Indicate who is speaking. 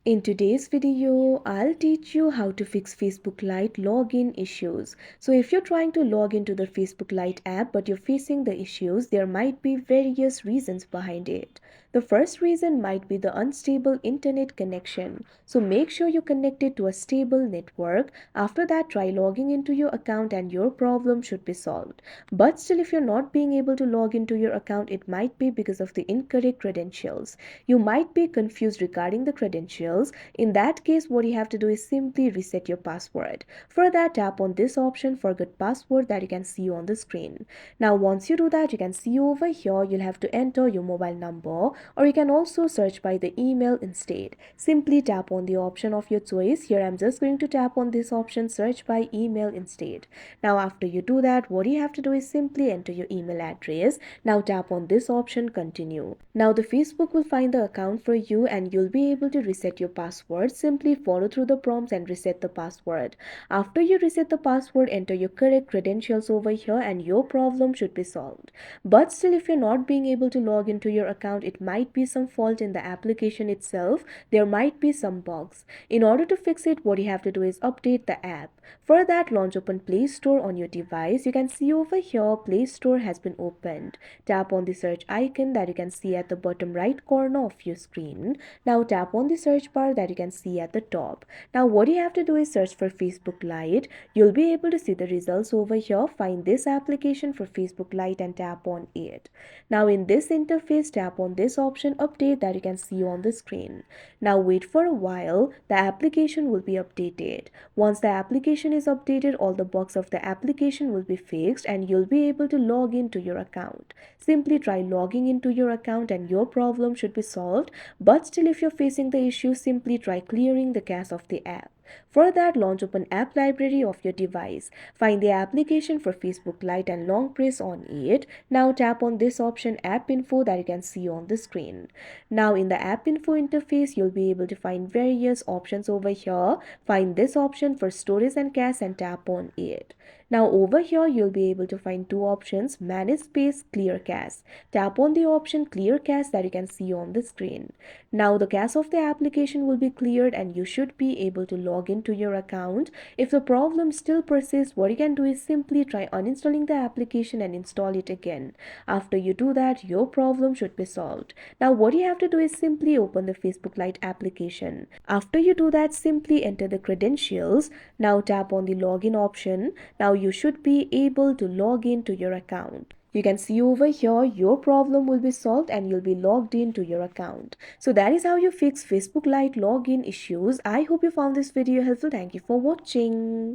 Speaker 1: In today's video, I'll teach you how to fix Facebook Lite login issues. So if you're trying to log into the Facebook Lite app but you're facing the issues, there might be various reasons behind it. The first reason might be the unstable internet connection. So make sure you connect it to a stable network. After that, try logging into your account and your problem should be solved. But still, if you're not being able to log into your account, it might be because of the incorrect credentials. You might be confused regarding the credentials. In that case, what you have to do is simply reset your password. For that, tap on this option, forget password, that you can see on the screen. Now once you do that, you can see over here you'll have to enter your mobile number, or you can also search by the email instead. Simply tap on the option of your choice. Here I'm just going to tap on this option, search by email instead. Now after you do that, what you have to do is simply enter your email address. Now tap on this option, continue. Now the Facebook will find the account for you and you'll be able to reset your password. Simply follow through the prompts and reset the password. After you reset the password, enter your correct credentials over here and your problem should be solved. But still, if you're not being able to log into your account, it might be some fault in the application itself. There might be some bugs. In order to fix it, what you have to do is update the app. For that, launch open Play Store on your device. You can see over here Play Store has been opened. Tap on the search icon that you can see at the bottom right corner of your screen. Now tap on the search bar that you can see at the top. Now what you have to do is search for Facebook Lite. You'll be able to see the results over here. Find this application for Facebook Lite and tap on it. Now in this interface, tap on this option update that you can see on the screen. Now wait for a while. The application will be updated. Once the application is updated, all the bugs of the application will be fixed and you'll be able to log into your account. Simply try logging into your account and your problem should be solved. But still, if you're facing the issue, simply try clearing the cache of the app. For that, launch open app library of your device. Find the application for Facebook Lite and long press on it. Now tap on this option app info that you can see on the screen. Now in the app info interface, you'll be able to find various options over here. Find this option for storage and cache and tap on it. Now over here, you'll be able to find two options, manage space, clear cache. Tap on the option clear cache that you can see on the screen. Now the cache of the application will be cleared and you should be able to log into your account. If the problem still persists, what you can do is simply try uninstalling the application and install it again. After you do that, your problem should be solved. Now what you have to do is simply open the Facebook Lite application. After you do that, simply enter the credentials. Now tap on the login option. Now you should be able to log into your account. You can see over here your problem will be solved and you'll be logged into your account. So that is how you fix Facebook Lite login issues. I hope you found this video helpful. Thank you for watching.